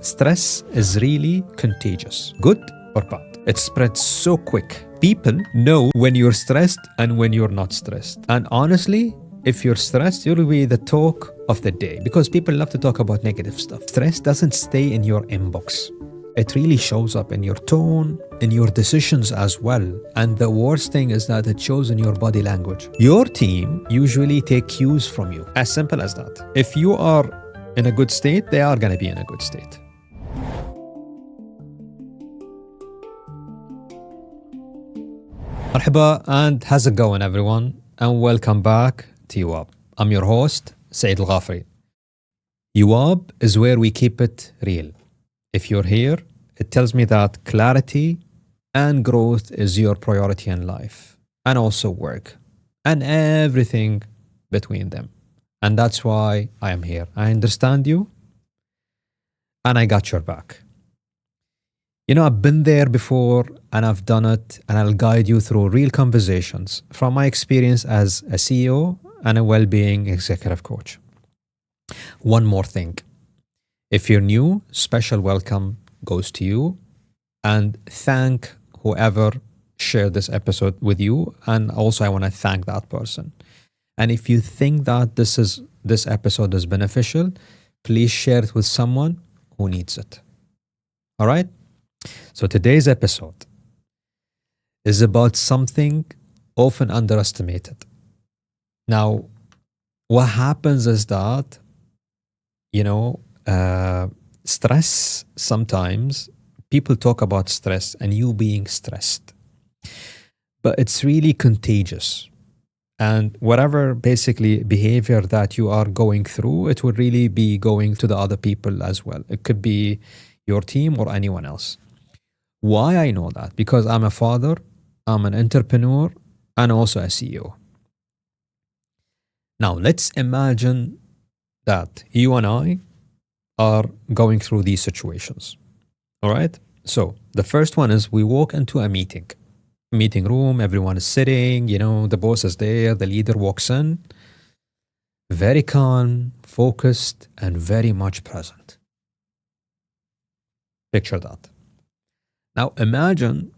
Stress is really contagious, good or bad. It spreads so quick. People know when you're stressed and when you're not stressed. And honestly, if you're stressed, you'll be the talk of the day because people love to talk about negative stuff. Stress doesn't stay in your inbox. It really shows up in your tone, in your decisions as well. And the worst thing is that it shows in your body language. Your team usually take cues from you. As simple as that. If you are in a good state, they are going to be in a good state. Marhaba and how's it going everyone? And welcome back to UAB. I'm your host, Saeed Alghafri. UAB is where we keep it real. If you're here, it tells me that clarity and growth is your priority in life, and also work, and everything between them. And that's why I am here. I understand you, and I got your back. You know, I've been there before, and I've done it, and I'll guide you through real conversations from my experience as a CEO and a well-being executive coach. One more thing. If you're new, special welcome goes to you, and thank whoever shared this episode with you. And also I want to thank that person. And if you think that this episode is beneficial, please share it with someone who needs it. All right? So today's episode is about something often underestimated. Now, what happens is that, stress, sometimes people talk about stress and you being stressed, but it's really contagious. And whatever basically behavior that you are going through, it will really be going to the other people as well. It could be your team or anyone else. Why I know that? Because I'm a father, I'm an entrepreneur, and also a CEO. Now, let's imagine that you and I are going through these situations. All right? So the first one is we walk into a meeting room, everyone is sitting, the boss is there, the leader walks in, very calm, focused, and very much present. Picture that. Now imagine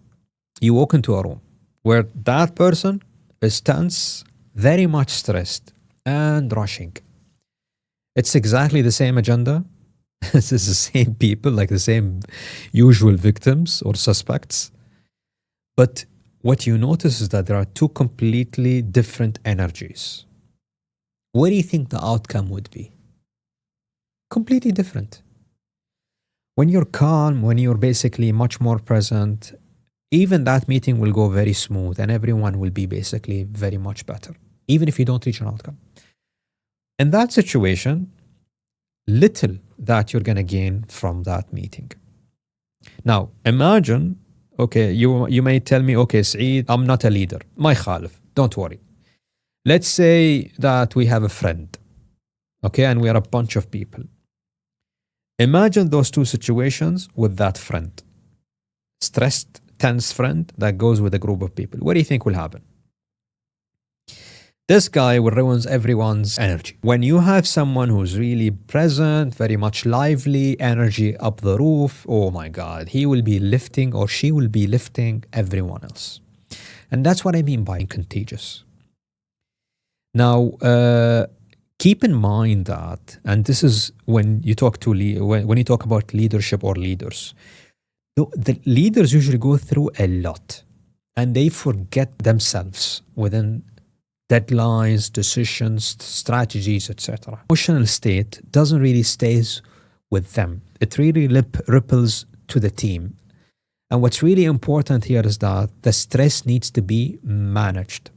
you walk into a room where that person is tense, very much stressed, and rushing. It's exactly the same agenda. This is the same people, like the same usual victims or suspects. But what you notice is that there are two completely different energies. What do you think the outcome would be? Completely different. When you're calm, when you're basically much more present, even that meeting will go very smooth and everyone will be basically very much better, even if you don't reach an outcome. In that situation, little that you're going to gain from that meeting. Now, imagine, okay, you may tell me, okay, Saeed, I'm not a leader. My khalif, don't worry. Let's say that we have a friend, okay, and we are a bunch of people. Imagine those two situations with that friend. Stressed, tense friend that goes with a group of people. What do you think will happen? This guy will ruin everyone's energy. When you have someone who's really present, very much lively, energy up the roof, oh my God, he will be lifting or she will be lifting everyone else. And that's what I mean by contagious. Now, keep in mind that, and this is when you talk to when you talk about leadership or leaders, the leaders usually go through a lot and they forget themselves within deadlines, decisions, strategies, etc. Emotional state doesn't really stays with them. It really ripples to the team. And what's really important here is that the stress needs to be managed.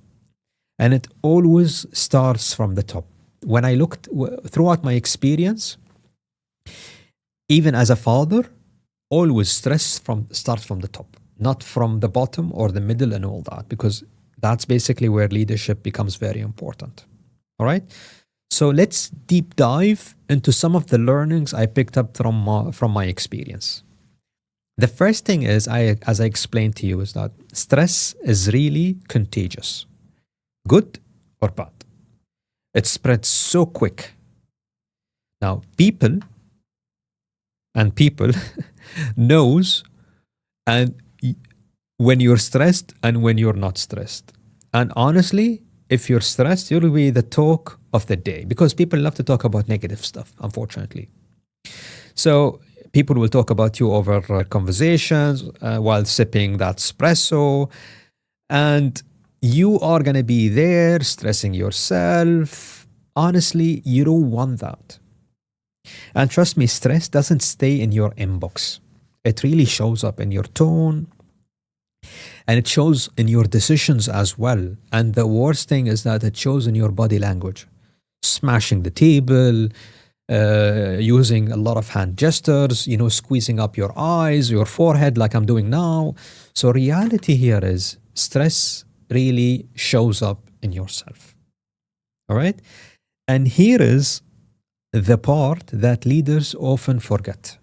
And it always starts from the top. When I looked throughout my experience, even as a father, always stress starts from the top, not from the bottom or the middle and all that, because that's basically where leadership becomes very important. All right? So let's deep dive into some of the learnings I picked up from my experience. The first thing is, as I explained to you, is that stress is really contagious, good or bad. It spreads so quick. Now, people and people knows and when you're stressed and when you're not stressed. And honestly, if you're stressed, you'll be the talk of the day because people love to talk about negative stuff, unfortunately. So people will talk about you over conversations while sipping that espresso, and you are going to be there stressing yourself. Honestly, you don't want that. And trust me, stress doesn't stay in your inbox. It really shows up in your tone and it shows in your decisions as well. And the worst thing is that it shows in your body language. Smashing the table, using a lot of hand gestures, squeezing up your eyes, your forehead, like I'm doing now. So, reality here is stress really shows up in yourself. All right. And here is the part that leaders often forget.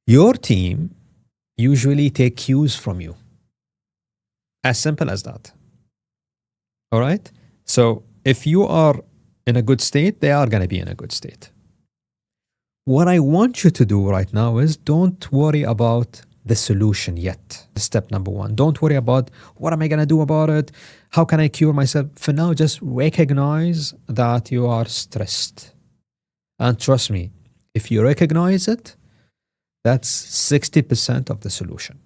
Your team usually take cues from you. As simple as that. All right. So, if you are in a good state, they are going to be in a good state. What I want you to do right now is don't worry about the solution yet. Step number one. Don't worry about what am I going to do about it? How can I cure myself? For now, just recognize that you are stressed. And trust me, if you recognize it, that's 60% of the solution.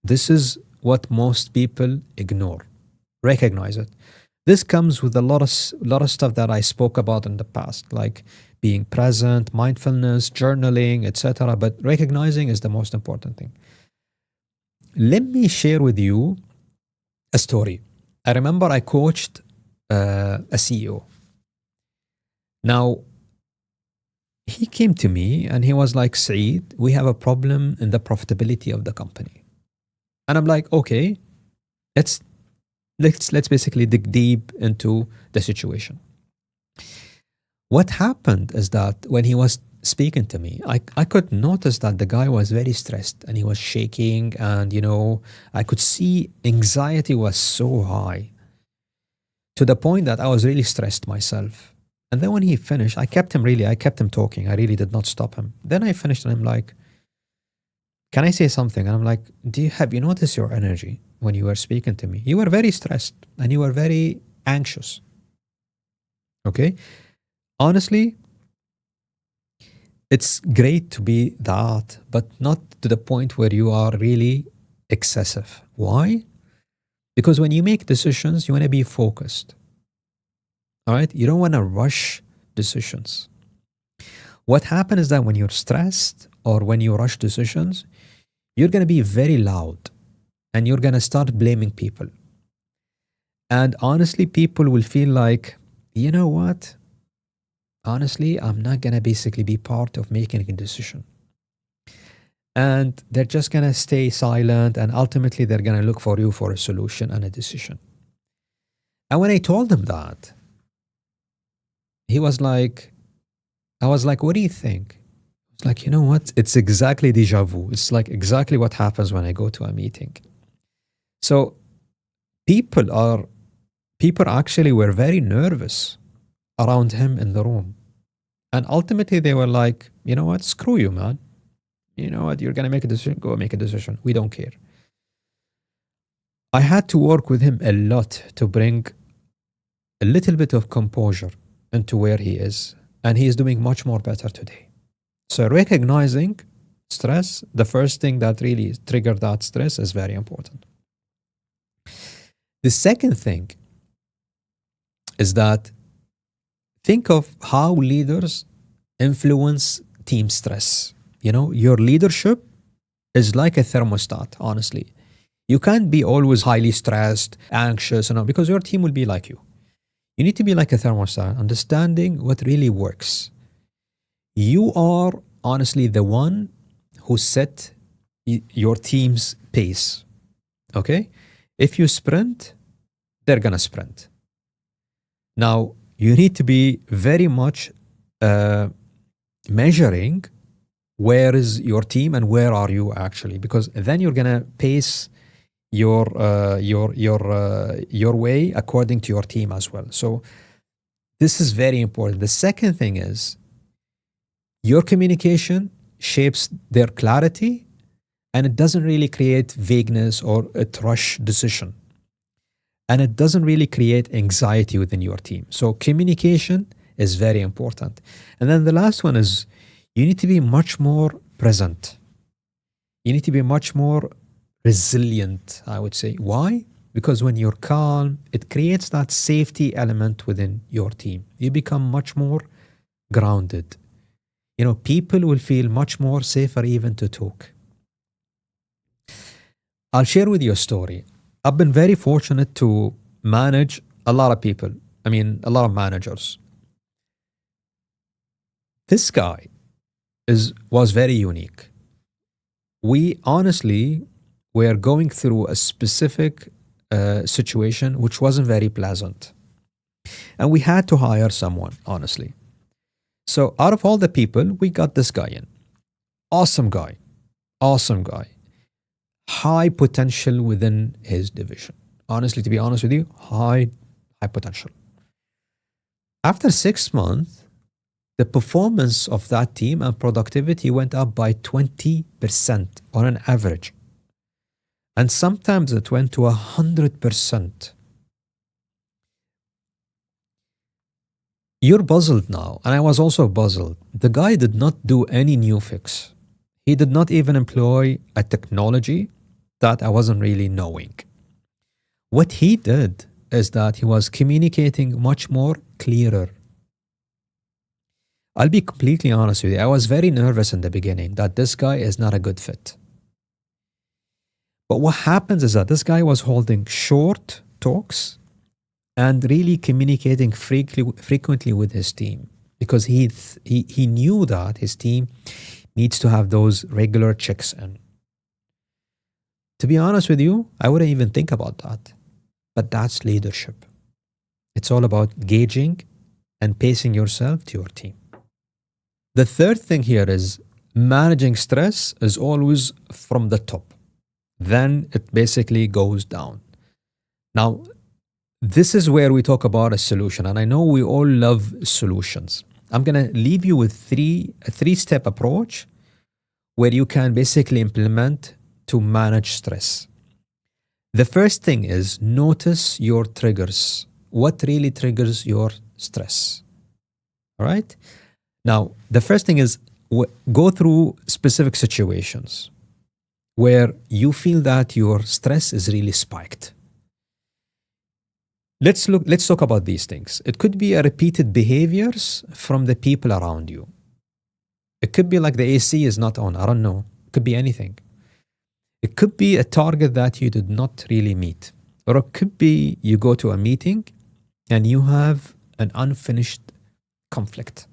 This is what most people ignore. Recognize it. This comes with a lot of stuff that I spoke about in the past, like being present, mindfulness, journaling, etc. But recognizing is the most important thing. Let me share with you a story. I remember I coached a CEO. Now, he came to me and he was like, Saeed, we have a problem in the profitability of the company. And I'm like, okay, let's basically dig deep into the situation. What happened is that when he was speaking to me, I could notice that the guy was very stressed and he was shaking, and I could see anxiety was so high to the point that I was really stressed myself. And then when he finished, I kept him talking. I really did not stop him. Then I finished and I'm like, can I say something? And I'm like, have you noticed your energy when you were speaking to me? You were very stressed and you were very anxious. Okay? Honestly, it's great to be that, but not to the point where you are really excessive. Why? Because when you make decisions, you want to be focused. All right? You don't want to rush decisions. What happens is that when you're stressed or when you rush decisions, you're going to be very loud and you're going to start blaming people. And honestly, people will feel like, you know what? Honestly, I'm not going to basically be part of making a decision. And they're just going to stay silent, and ultimately they're going to look for you for a solution and a decision. And when I told him that, he was like, I was like, what do you think? It's like, you know what? It's exactly deja vu. It's like exactly what happens when I go to a meeting. So people actually were very nervous around him in the room. And ultimately they were like, you know what? Screw you, man. You know what? You're going to make a decision. Go make a decision. We don't care. I had to work with him a lot to bring a little bit of composure into where he is. And he is doing much more better today. So recognizing stress, the first thing that really triggered that stress, is very important. The second thing is that think of how leaders influence team stress. Your leadership is like a thermostat, honestly. You can't be always highly stressed, anxious, because your team will be like you. You need to be like a thermostat, understanding what really works. You are honestly the one who set your team's pace. Okay? If you sprint, they're going to sprint. Now, you need to be very much measuring where is your team and where are you actually, because then you're going to pace your way according to your team as well. So this is very important. The second thing is Your communication shapes their clarity, and it doesn't really create vagueness or a rush decision. And it doesn't really create anxiety within your team. So communication is very important. And then the last one is you need to be much more present. You need to be much more resilient, I would say. Why? Because when you're calm, it creates that safety element within your team. You become much more grounded. People will feel much more safer even to talk. I'll share with you a story. I've been very fortunate to manage a lot of people. I mean, a lot of managers. This guy was very unique. We honestly were going through a specific situation which wasn't very pleasant. And we had to hire someone, honestly. So out of all the people, we got this guy in. Awesome guy. Awesome guy. High potential within his division. Honestly, to be honest with you, high potential. After 6 months, the performance of that team and productivity went up by 20% on an average. And sometimes it went to 100%. You're puzzled now, and I was also puzzled. The guy did not do any new fix. He did not even employ a technology that I wasn't really knowing. What he did is that he was communicating much more clearer. I'll be completely honest with you. I was very nervous in the beginning that this guy is not a good fit. But what happens is that this guy was holding short talks and really communicating frequently with his team, because he knew that his team needs to have those regular checks in. To be honest with you, I wouldn't even think about that. But that's leadership. It's all about gauging and pacing yourself to your team. The third thing here is managing stress is always from the top. Then it basically goes down. Now, this is where we talk about a solution. And I know we all love solutions. I'm going to leave you with a three-step approach where you can basically implement to manage stress. The first thing is notice your triggers. What really triggers your stress? All right? Now, the first thing is go through specific situations where you feel that your stress is really spiked. Let's talk about these things. It could be a repeated behaviors from the people around you. It could be like the AC is not on. I don't know. It could be anything. It could be a target that you did not really meet. Or it could be you go to a meeting and you have an unfinished conflict.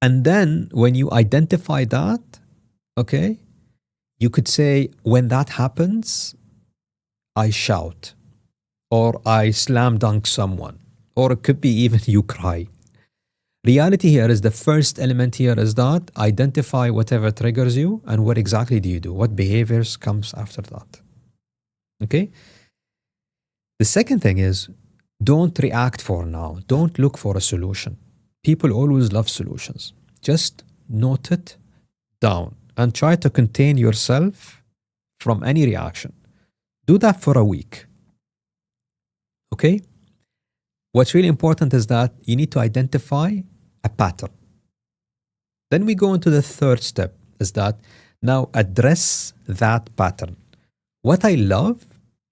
And then when you identify that, okay, you could say, when that happens, I shout, or I slam dunk someone, or it could be even you cry. Reality here is the first element here is that identify whatever triggers you and what exactly do you do? What behaviors comes after that? Okay? The second thing is don't react for now. Don't look for a solution. People always love solutions. Just note it down and try to contain yourself from any reaction. Do that for a week. Okay? What's really important is that you need to identify a pattern. Then we go into the third step, is that now address that pattern. What I love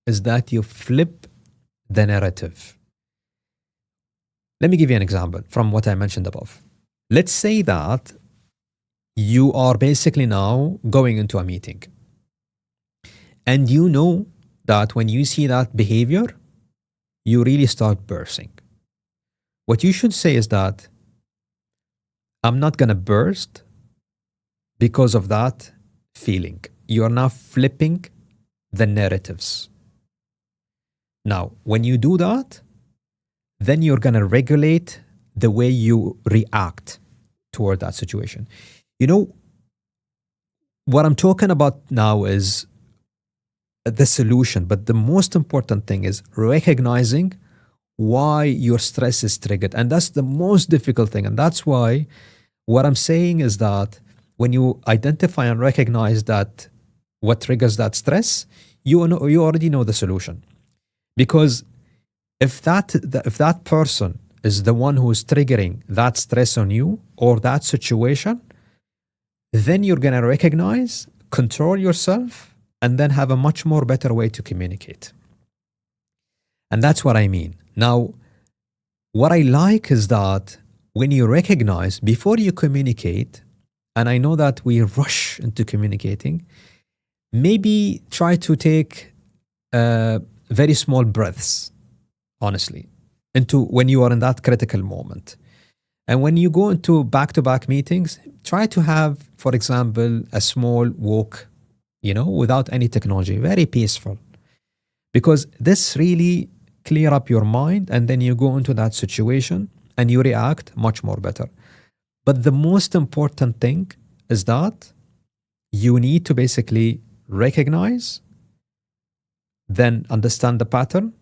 is that you flip the narrative. Let me give you an example from what I mentioned above. Let's say that you are basically now going into a meeting and you know that when you see that behavior, you really start bursting. What you should say is that I'm not going to burst because of that feeling. You are now flipping the narratives. Now, when you do that, then you're going to regulate the way you react toward that situation. You know, what I'm talking about now is the solution, but the most important thing is recognizing why your stress is triggered. And that's the most difficult thing. And that's why what I'm saying is that when you identify and recognize that what triggers that stress, you already know the solution. Because if that person is the one who is triggering that stress on you or that situation, then you're going to recognize, control yourself, and then have a much more better way to communicate. And that's what I mean. Now, what I like is that when you recognize before you communicate, and I know that we rush into communicating, maybe try to take very small breaths, honestly, into when you are in that critical moment. And when you go into back-to-back meetings, try to have, for example, a small walk, without any technology, very peaceful. Because this really clear up your mind, and then you go into that situation and you react much more better. But the most important thing is that you need to basically recognize, then understand the pattern,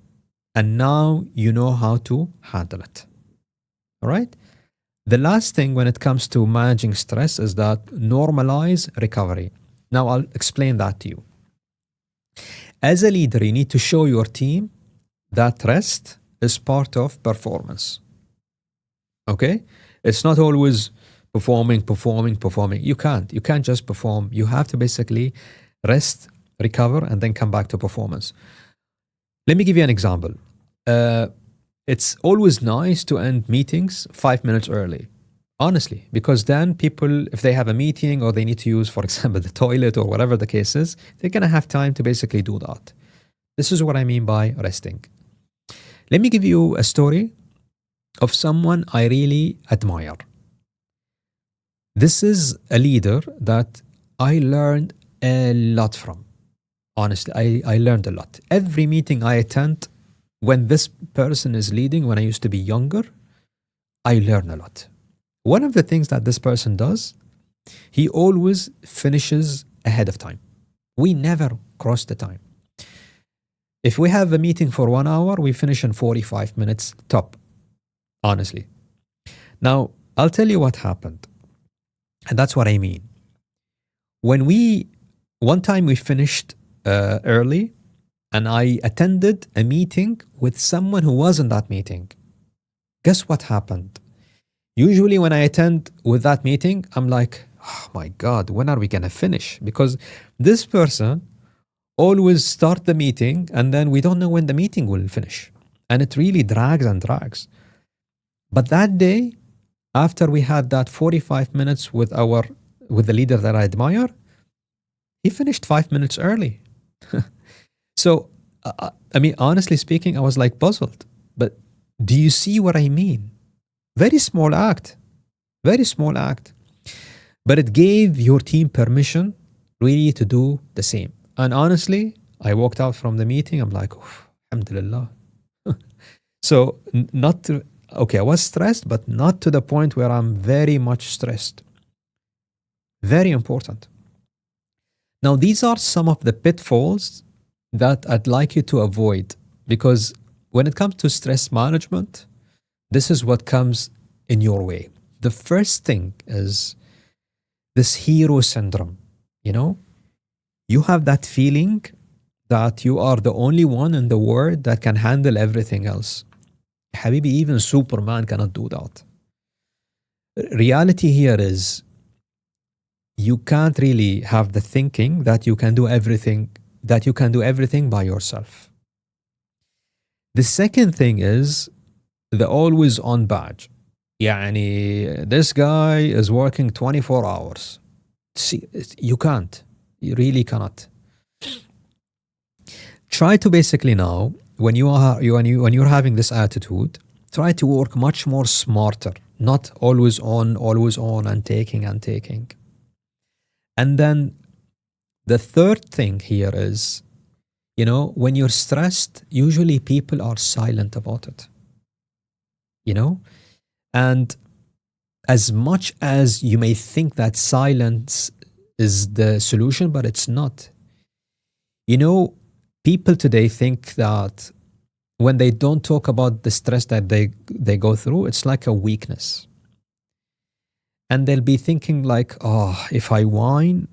and now you know how to handle it. All right? The last thing when it comes to managing stress is that normalize recovery. Now I'll explain that to you. As a leader, you need to show your team that rest is part of performance. Okay? It's not always performing. You can't just perform. You have to basically rest, recover, and then come back to performance. Let me give you an example. It's always nice to end meetings 5 minutes early, honestly, because then people, if they have a meeting or they need to use, for example, the toilet or whatever the case is, they're going to have time to basically do that. This is what I mean by resting. Let me give you a story of someone I really admire. This is a leader that I learned a lot from. Honestly, I learned a lot. Every meeting I attend, when this person is leading, when I used to be younger, I learn a lot. One of the things that this person does, he always finishes ahead of time. We never cross the time. If we have a meeting for 1 hour, we finish in 45 minutes top, honestly. Now, I'll tell you what happened. And that's what I mean. One time we finished early, and I attended a meeting with someone who was in that meeting. Guess what happened? Usually when I attend with that meeting, I'm like, oh my God, when are we going to finish? Because this person always start the meeting and then we don't know when the meeting will finish. And it really drags and drags. But that day, after we had that 45 minutes with the leader that I admire, he finished 5 minutes early. So, I mean, honestly speaking, I was like puzzled. But do you see what I mean? Very small act. Very small act. But it gave your team permission really to do the same. And honestly, I walked out from the meeting. I'm like, alhamdulillah. So, I was stressed, but not to the point where I'm very much stressed. Very important. Now, these are some of the pitfalls that I'd like you to avoid, because when it comes to stress management, this is what comes in your way. The first thing is this hero syndrome. You have that feeling that you are the only one in the world that can handle everything else. Habibi, even Superman cannot do that. Reality here is you can't really have the thinking that you can do everything by yourself. The second thing is the always on badge. This guy is working 24 hours. See, you can't. You really cannot. Try to basically now, when you're having this attitude, try to work much more smarter, not always on and taking. And then the third thing here is, when you're stressed, usually people are silent about it. And as much as you may think that silence is the solution, but it's not. People today think that when they don't talk about the stress that they go through, it's like a weakness. And they'll be thinking like, oh, if I whine,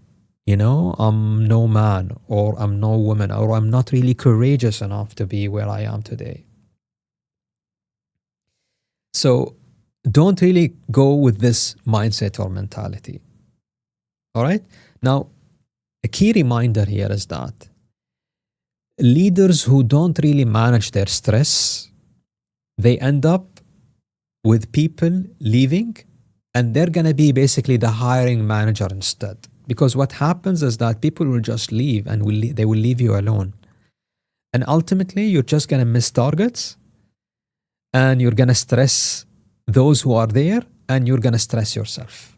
I'm no man, or I'm no woman, or I'm not really courageous enough to be where I am today. So don't really go with this mindset or mentality. All right? Now, a key reminder here is that leaders who don't really manage their stress, they end up with people leaving, and they're going to be basically the hiring manager instead. Because what happens is that people will just leave, and they will leave you alone. And ultimately, you're just going to miss targets, and you're going to stress those who are there, and you're going to stress yourself.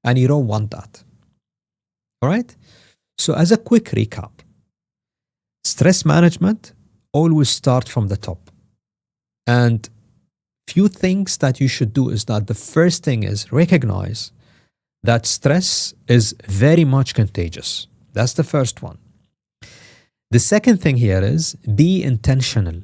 And you don't want that. All right? So as a quick recap, stress management always start from the top. And few things that you should do is that the first thing is recognize that stress is very much contagious. That's the first one. The second thing here is be intentional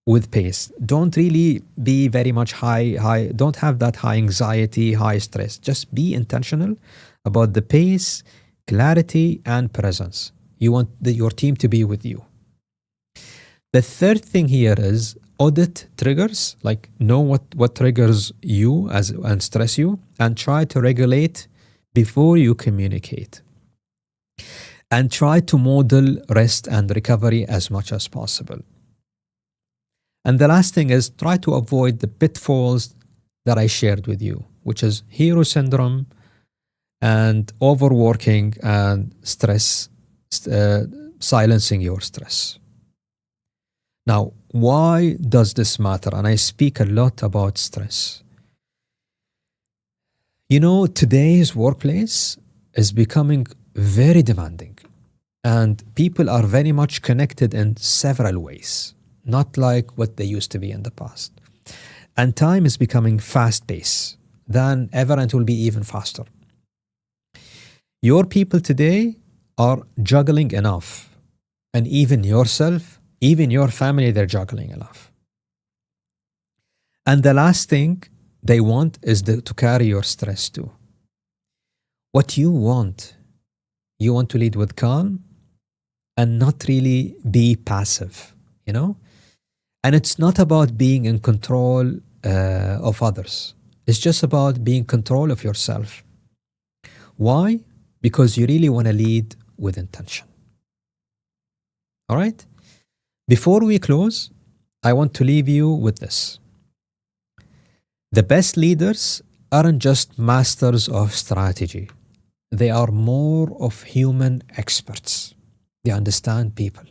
with pace. Don't really be very much high, don't have that high anxiety, high stress. Just be intentional about the pace, clarity, and presence. You want your team to be with you. The third thing here is audit triggers, like know what triggers you and stress you, and try to regulate before you communicate. And try to model rest and recovery as much as possible. And the last thing is try to avoid the pitfalls that I shared with you, which is hero syndrome and overworking and stress, silencing your stress. Now, why does this matter? And I speak a lot about stress. Today's workplace is becoming very demanding, and people are very much connected in several ways, not like what they used to be in the past. And time is becoming fast-paced than ever, and will be even faster. Your people today are juggling enough, and even yourself, even your family, they're juggling enough. And the last thing they want is to carry your stress too. What you want to lead with calm and not really be passive, And it's not about being in control of others. It's just about being in control of yourself. Why? Because you really want to lead with intention. All right? Before we close, I want to leave you with this. The best leaders aren't just masters of strategy. They are more of human experts. They understand people.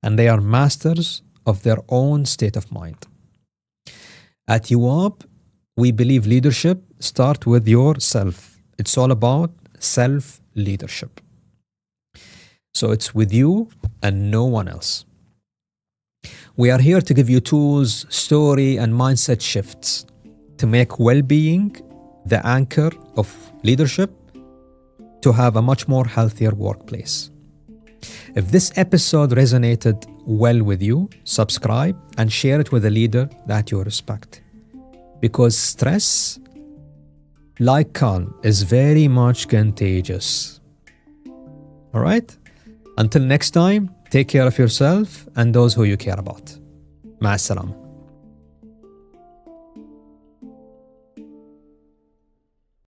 And they are masters of their own state of mind. At UAB, we believe leadership starts with yourself. It's all about self-leadership. So it's with you and no one else. We are here to give you tools, story, and mindset shifts to make well-being the anchor of leadership, to have a much more healthier workplace. If this episode resonated well with you, subscribe and share it with a leader that you respect. Because stress, like calm, is very much contagious. All right? Until next time, take care of yourself and those who you care about. مع السلامة.